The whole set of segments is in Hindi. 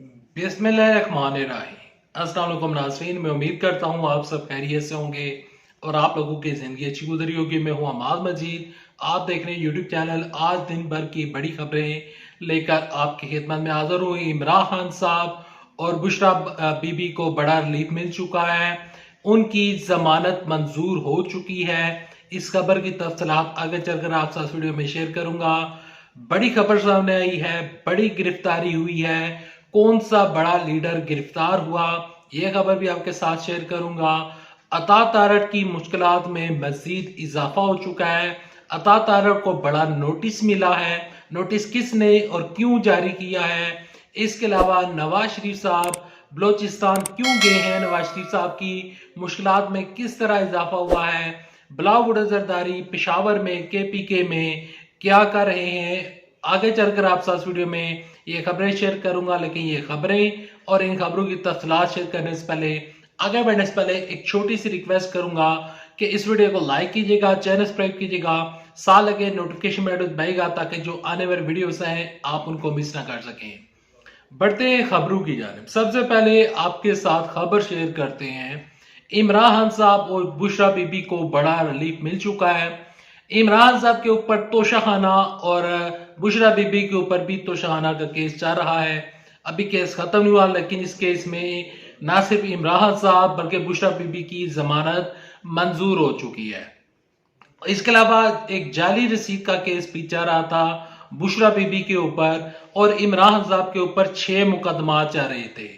बिस्मिल्लाहिर्रहमानिर्रहीम। अस्सलाम वालेकुम नाज़रीन, मैं उम्मीद करता हूँ आप सब खैरियत से होंगे और आप लोगों की ज़िंदगी अच्छी गुजरी होगी। मैं हूँ अमाद मजीद, आप देख रहे हैं यूट्यूब चैनल। आज दिन भर की बड़ी खबरें लेकर आपकी खिदमत में हाज़िर हुई। इमरान खान साहब और बुशरा बीबी को बड़ा रिलीफ मिल चुका है, उनकी जमानत मंजूर हो चुकी है। इस खबर की तफसीलात आगे चलकर आपसे इस वीडियो में शेयर करूंगा। बड़ी खबर सामने आई है, बड़ी गिरफ्तारी हुई है। कौन सा बड़ा लीडर गिरफ्तार हुआ, यह खबर भी आपके साथ शेयर करूंगा। अता तारड़ की मुश्किलात में मजीद इजाफा हो चुका है। अता तारड़ को बड़ा नोटिस मिला है। नोटिस किसने और क्यों जारी किया है? इसके अलावा नवाज शरीफ साहब बलोचिस्तान क्यों गए हैं? नवाज शरीफ साहब की मुश्किलात में किस तरह इजाफा हुआ है? बिलावल भुट्टो जरदारी पेशावर में केपीके में क्या कर रहे हैं? आगे चलकर आप साथ वीडियो में ये खबरें शेयर करूंगा, लेकिन ये खबरें और इन खबरों की तफसीलात शेयर करने से पहले, आगे बढ़ने से पहले एक छोटी सी रिक्वेस्ट करूंगा कि इस वीडियो को लाइक कीजिएगा, चैनल सब्सक्राइब कीजिएगा, साथ लगे नोटिफिकेशन बेल दबाइएगा ताकि जो आने वाले वीडियोस हैं आप उनको मिस ना कर सकें। बढ़ते हैं खबरों की जानिब। सबसे पहले आपके साथ खबर शेयर करते हैं। इमरान खान साहब और बुशरा बीबी को बड़ा रिलीफ मिल चुका है। इमरान साहब के ऊपर तोशाखाना और बुशरा बीबी के ऊपर भी तोशाखाना का केस चल रहा है। अभी केस खत्म नहीं हुआ, लेकिन इस केस में ना सिर्फ इमरान साहब बल्कि बुशरा बीबी की जमानत मंजूर हो चुकी है। इसके अलावा एक जाली रसीद का केस भी चल रहा था बुशरा बीबी के ऊपर, और इमरान साहब के ऊपर 6 मुकदमा चल रहे थे।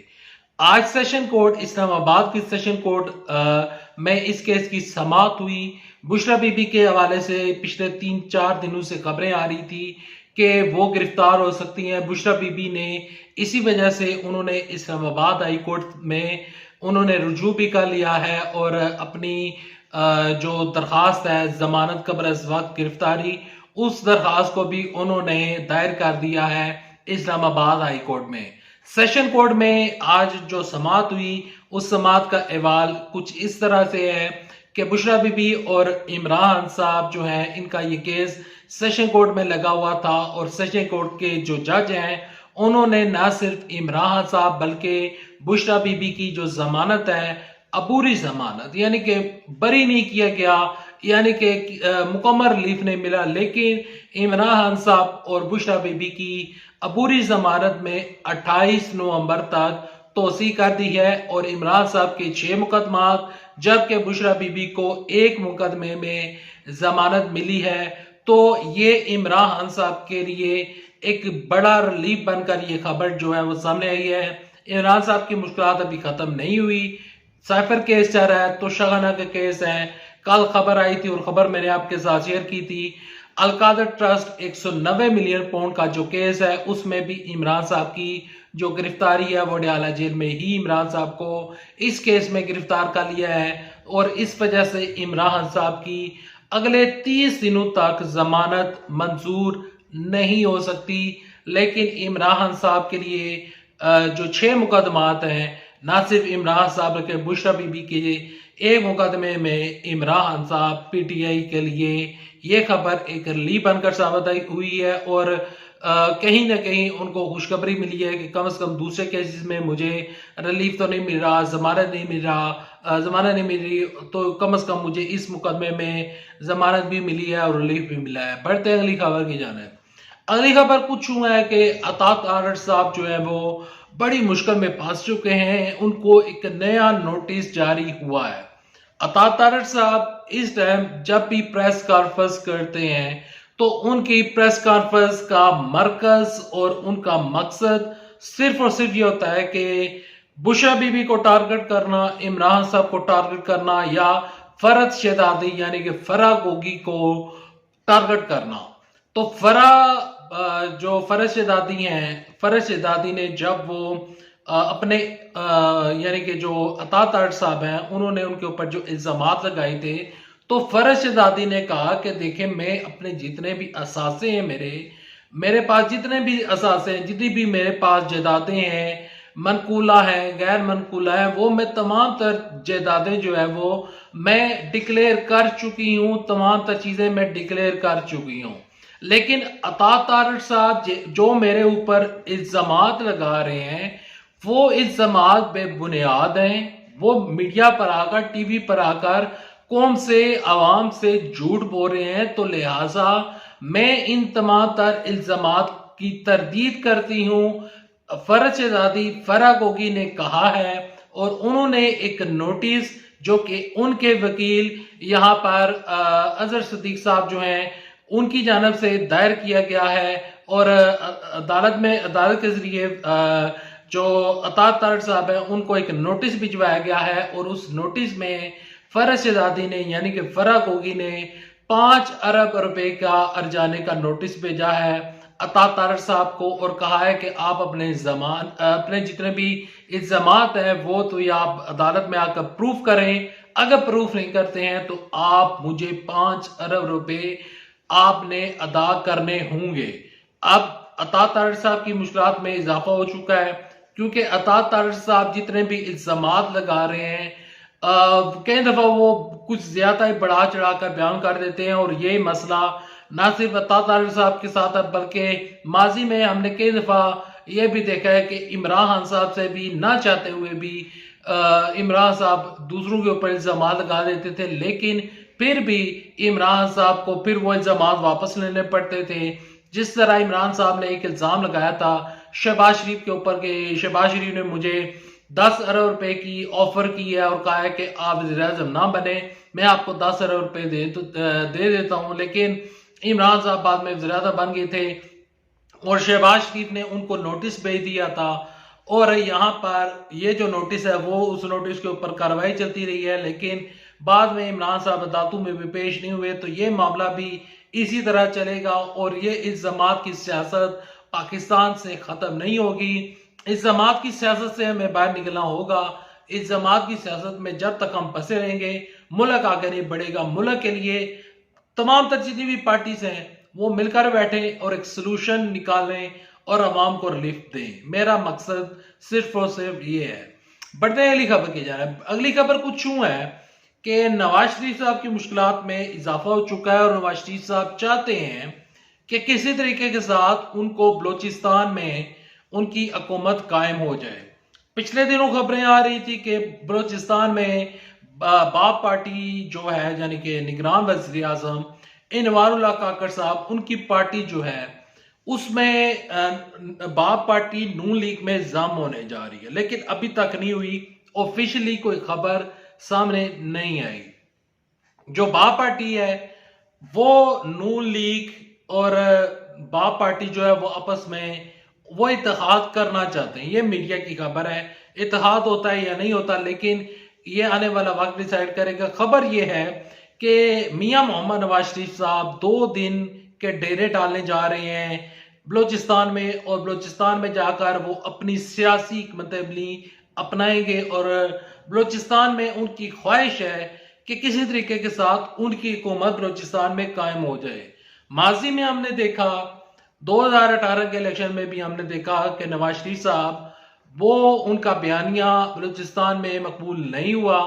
आज सेशन कोर्ट इस्लामाबाद की सेशन कोर्ट में इस केस की समाअत हुई। बुशरा बीबी के हवाले से पिछले 3-4 दिनों से खबरें आ रही थी कि वो गिरफ्तार हो सकती हैं। बुशरा बीबी ने इसी वजह से उन्होंने इस्लामाबाद हाई कोर्ट में उन्होंने रुजू भी कर लिया है और अपनी जो दरखास्त है जमानत कब्ल अज़ वक्त गिरफ्तारी, उस दरखास्त को भी उन्होंने दायर कर दिया है इस्लामाबाद हाई कोर्ट में। सेशन कोर्ट में आज जो समाअत हुई, उस समाअत का अहवाल कुछ इस तरह से है कि बुशरा बीबी और इमरान साहब जो है, इनका ये केस सेशन कोर्ट में लगा हुआ था और सेशन कोर्ट के जो जज हैं उन्होंने न सिर्फ इमरान साहब बल्कि बुशरा बीबी की जो जमानत है, अबूरी जमानत यानी कि बरी नहीं किया गया, यानी कि मुकम्मल रिलीफ नहीं मिला, लेकिन इमरान खान साहब और बुशरा बीबी की अबूरी जमानत में 28 नवंबर तक तोसी कर दी है और इमरान साहब के 6 मुकदमात, जबकि बुशरा बीबी को 1 मुकदमे में जमानत मिली है। तो ये इमरान खान साहब के लिए एक बड़ा रिलीफ बनकर ये खबर जो है वो सामने आई है। इमरान साहब की मुश्किलात अभी खत्म नहीं हुई, साइफर केस चल रहा है, तोशाखाना का केस है। कल खबर आई थी और खबर मैंने आपके साथ शेयर की थी, अलकादर ट्रस्ट 190 मिलियन पाउंड का जो केस है उसमें भी इमरान साहब की जो गिरफ्तारी है वो डयाला जेल में ही इमरान साहब को इस केस में गिरफ्तार कर लिया है और इस वजह से इमरान साहब की अगले 30 दिनों तक जमानत मंजूर नहीं हो सकती। लेकिन इमरान साहब के लिए जो 6 मुकदमात हैं, ना सिर्फ इमरान साहब बल्कि बुशरा बीबी के एक मुकदमे में इमरान साहब पीटीआई के लिए ये खबर एक रिलीफ बनकर साबित हुई है और कहीं ना कहीं उनको खुशखबरी मिली है कि कम से कम दूसरे केसेस में मुझे रिलीफ तो नहीं मिल रहा, जमानत नहीं मिल रहा, जमानत नहीं मिल रही, तो कम से कम मुझे इस मुकदमे में जमानत भी मिली है और रिलीफ भी मिला है। बढ़ते हैं अगली खबर की जानिब। अगली खबर कुछ हुआ है कि अता तारड़ साहब जो है वो बड़ी मुश्किल में फंस चुके हैं। उनको एक नया नोटिस जारी हुआ है। अता तारड़ साहब इस टाइम जब भी प्रेस कॉन्फ्रेंस करते हैं तो उनकी प्रेस कॉन्फ्रेंस का मरकज और उनका मकसद सिर्फ और सिर्फ ये होता है कि बुशरा बीबी को टारगेट करना, इमरान साहब को टारगेट करना या फरद शहजादी यानी कि फराह गोगी को टारगेट करना। तो जो फरज शहजादी हैं, फरज शहजादी ने जब वो अपने यानी कि जो अता तारड़ साहब हैं उन्होंने उनके ऊपर जो इल्जामात लगाए थे, तो फरज शहजादी ने कहा कि देखें, मैं अपने जितने भी असासे हैं, मेरे पास जितने भी असासे हैं, जितनी भी मेरे पास जायदादें हैं, मनकूला है गैर मनकूला है, वो मैं तमाम तर जायदादें जो है वो मैं डिक्लेयर कर चुकी हूँ, तमाम तर चीजें मैं डिक्लेयर कर चुकी हूँ। लेकिन अता तारड़ साहब जो मेरे ऊपर इल्जामात लगा रहे हैं वो इल्जामात बेबुनियाद हैं। वो मीडिया पर आकर, टीवी पर आकर कौम से, आवाम से झूठ बोल रहे हैं। तो लिहाजा मैं इन तमाम तर इल्जामात की तरदीद करती हूँ। फरज शहजादी फराह गोगी ने कहा है, और उन्होंने एक नोटिस जो कि उनके वकील यहाँ पर अजहर सिद्दीक साहब जो हैं उनकी जानब से दायर किया गया है, और अदालत के जरिए जो अता तारड़ साहब हैं उनको एक नोटिस भिजवाया गया है, और उस नोटिस में फरज शहजादी ने यानी कि फराह गोगी ने 5 अरब रुपए का अर्जाने का नोटिस भेजा है अता तारड़ साहब को, और कहा है कि आप अपने जितने भी इल्जामात हैं वो तो ये आप अदालत में आकर प्रूफ करें। अगर प्रूफ नहीं करते हैं तो आप मुझे 5 अरब रुपए आपने अदा करने होंगे। अब अता तारड़ साहब की मुश्किलात में इजाफा हो चुका है, क्योंकि अता तारड़ साहब जितने भी इल्जामात लगा रहे हैं कई दफा वो कुछ ज्यादा ही बढ़ा चढ़ा कर बयान कर देते हैं, और ये मसला ना सिर्फ अता तारड़ साहब के साथ है बल्कि माजी में हमने कई दफा ये भी देखा है कि इमरान खान साहब से भी ना चाहते हुए भी इमरान साहब दूसरों के ऊपर इल्जाम लगा देते थे, लेकिन फिर भी इमरान साहब को फिर वो इल्जाम वापस लेने पड़ते थे। जिस तरह इमरान साहब ने एक इल्जाम लगाया था शहबाज शरीफ के ऊपर के शहबाज शरीफ ने मुझे 10 अरब रुपए की ऑफर की है और कहा है कि आप वज़ीर-ए-आज़म ना बने, मैं आपको 10 अरब रुपए दे देता हूं, लेकिन इमरान साहब बाद में वज़ीर-ए-आज़म बन गए थे और शहबाज शरीफ ने उनको नोटिस भेज दिया था। और यहाँ पर ये जो नोटिस है वो उस नोटिस के ऊपर कार्रवाई चलती रही है, लेकिन बाद में इमरान साहब अदालतों में भी पेश नहीं हुए। तो ये मामला भी इसी तरह चलेगा, और ये इल्जामात की सियासत पाकिस्तान से खत्म नहीं होगी। इल्जामात की सियासत से हमें बाहर निकलना होगा। इल्जामात की सियासत में जब तक हम फंसे रहेंगे मुल्क आगे नहीं बढ़ेगा। मुल्क के लिए तमाम तर जितनी भी पार्टीज हैं वो मिलकर बैठे और एक सोल्यूशन निकालें और अवाम को रिलीफ दें। मेरा मकसद सिर्फ और सिर्फ ये है। बढ़ते हैं अगली खबर की जानिब। अगली खबर कुछ यूं है कि नवाज शरीफ साहब की मुश्किलात में इजाफा हो चुका है, और नवाज शरीफ साहब चाहते हैं कि किसी तरीके के साथ उनको बलोचिस्तान में उनकी हुकूमत कायम हो जाए। पिछले दिनों खबरें आ रही थी कि बलोचिस्तान में बाप पार्टी जो है यानी कि निगरान वज़ीर आज़म इनवारुल्लाह काकर साहब, उनकी पार्टी जो है उसमें बाप पार्टी नून लीग में जाम होने जा रही है, लेकिन अभी तक नहीं हुई। ऑफिशियली कोई खबर सामने नहीं आई। जो बाप पार्टी है वो नून लीग और बाप पार्टी जो है वो आपस में वो इत्तेहाद करना चाहते हैं। ये मीडिया की खबर है। इत्तेहाद होता है या नहीं होता, लेकिन ये आने वाला वक्त डिसाइड करेगा। खबर ये है कि मियां मोहम्मद नवाज शरीफ साहब 2 दिन के डेरे डालने जा रहे हैं बलोचिस्तान में, और बलोचिस्तान में जाकर वो अपनी सियासी तब्दीली अपनाएंगे, और बलोचिस्तान में उनकी ख्वाहिश है कि किसी तरीके के साथ उनकी हुकूमत बलोचिस्तान में कायम हो जाए। माजी में हमने देखा 2018 के इलेक्शन में भी हमने देखा कि नवाज शरीफ साहब वो उनका बयानिया बलूचिस्तान में मकबूल नहीं हुआ,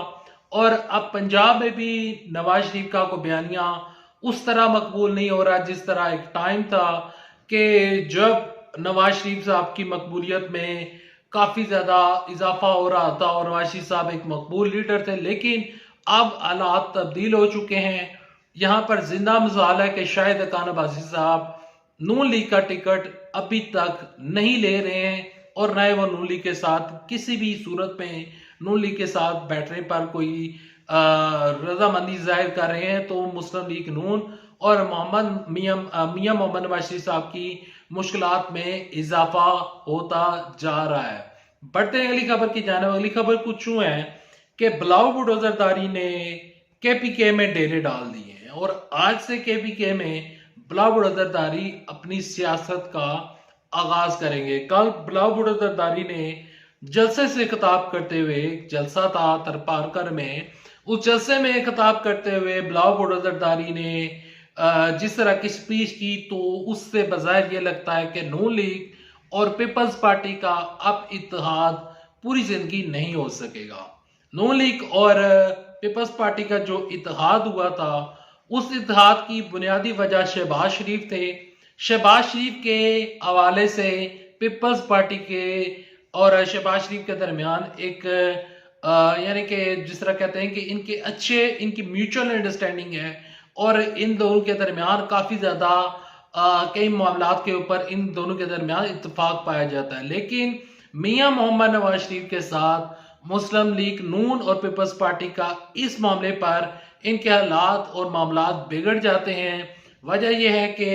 और अब पंजाब में भी नवाज शरीफ का को बयानिया उस तरह मकबूल नहीं हो रहा जिस तरह एक टाइम था कि जब नवाज शरीफ साहब की मकबूलियत में काफी ज्यादा इजाफा हो रहा था और नवाज शरीफ साहब एक मकबूल लीडर थे। लेकिन अब हालात तब्दील हो चुके हैं। यहाँ पर जिंदा मिसाल है कि शायद अकान अब्बासी साहब नून लीग का टिकट अभी तक नहीं ले रहे हैं, और न वो नून लीग के साथ किसी भी सूरत में नून लीग के साथ बैठने पर कोई रजामंदी जाहिर कर रहे हैं। तो मुस्लिम लीग नून और मियां मोहम्मद नवाज शरीफ साहब की मुश्किलात में इजाफा होता जा रहा है। बढ़ते हैं अगली खबर की जानिब। अगली खबर कुछ यूं है कि बिलावल भुट्टो जरदारी ने केपीके में डेरे डाल दिए हैं, और आज से केपीके में बिलावल भुट्टो जरदारी अपनी सियासत का आगाज करेंगे। कल बिलावल भुट्टो जरदारी ने जलसे से खिताब करते हुए, जलसा था तरपारकर में, उस जलसे में खिताब करते हुए बिलावल भुट्टो जरदारी ने जिस तरह की स्पीच की, तो उससे बजाय ये लगता है कि नून लीग और पीपल्स पार्टी का अब इत्तेहाद पूरी जिंदगी नहीं हो सकेगा। नून लीग और पीपल्स पार्टी का जो इत्तेहाद हुआ था, उस इत्तेहाद की बुनियादी वजह शहबाज शरीफ थे। शहबाज शरीफ के हवाले से पीपल्स पार्टी के और शहबाज शरीफ के दरमियान एक यानी कि जिस तरह कहते हैं कि इनकी म्यूचुअल अंडरस्टैंडिंग है और इन दोनों के दरमियान काफ़ी ज़्यादा कई मामलात के ऊपर इन दोनों के दरमियान इत्तेफाक पाया जाता है। लेकिन मियां मोहम्मद नवाज शरीफ के साथ मुस्लिम लीग नून और पीपल्स पार्टी का इस मामले पर इनके हालात और मामलात बिगड़ जाते हैं। वजह यह है कि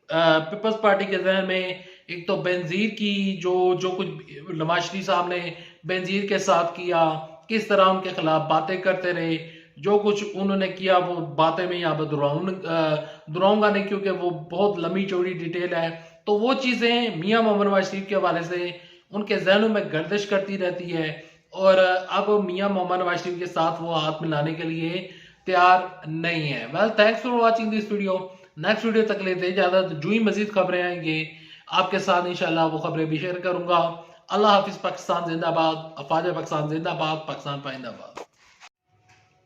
पीपल्स पार्टी के जहन में एक तो बेनजीर की जो कुछ नवाज शरीफ साहब ने बेनजीर के साथ किया, किस तरह उनके खिलाफ बातें करते रहे, जो कुछ उन्होंने किया वो बातें में यहाँ पर दोहराऊंगा नहीं क्योंकि वो बहुत लंबी चौड़ी डिटेल है। तो वो चीज़ें मियां मोहम्मद नवाज शरीफ के हवाले से उनके जहनों में गर्दिश करती रहती है और अब मियां मोहम्मद नवाज शरीफ के साथ वो हाथ मिलाने के लिए तैयार नहीं है। Well, thanks for watching this video. Next video तक लेते इजाजत। जो ही मजीद खबरें आएंगे आपके साथ इंशाल्लाह वो खबरें भी शेयर करूंगा। अल्लाह हाफिज। पाकिस्तान जिंदाबाद। अफवाज पाकिस्तान जिंदाबाद। पाकिस्तान पाइंदाबाद।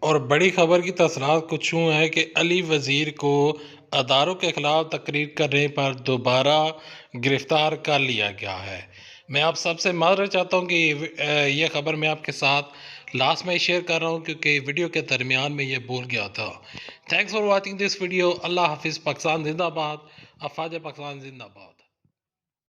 और बड़ी खबर की तसरात कुछ यूँ है कि अली वज़ीर को अदारों के खिलाफ तकरीर करने पर दोबारा गिरफ्तार कर लिया गया है। मैं आप सबसे माफ़ी चाहता हूँ कि ये ख़बर मैं आपके साथ लास्ट में शेयर कर रहा हूँ क्योंकि वीडियो के दरमियान में ये भूल गया था। Thanks for watching this video. Allah हाफिज़। पाकिस्तान जिंदाबाद। अफवाज पाकिस्तान जिंदाबाद।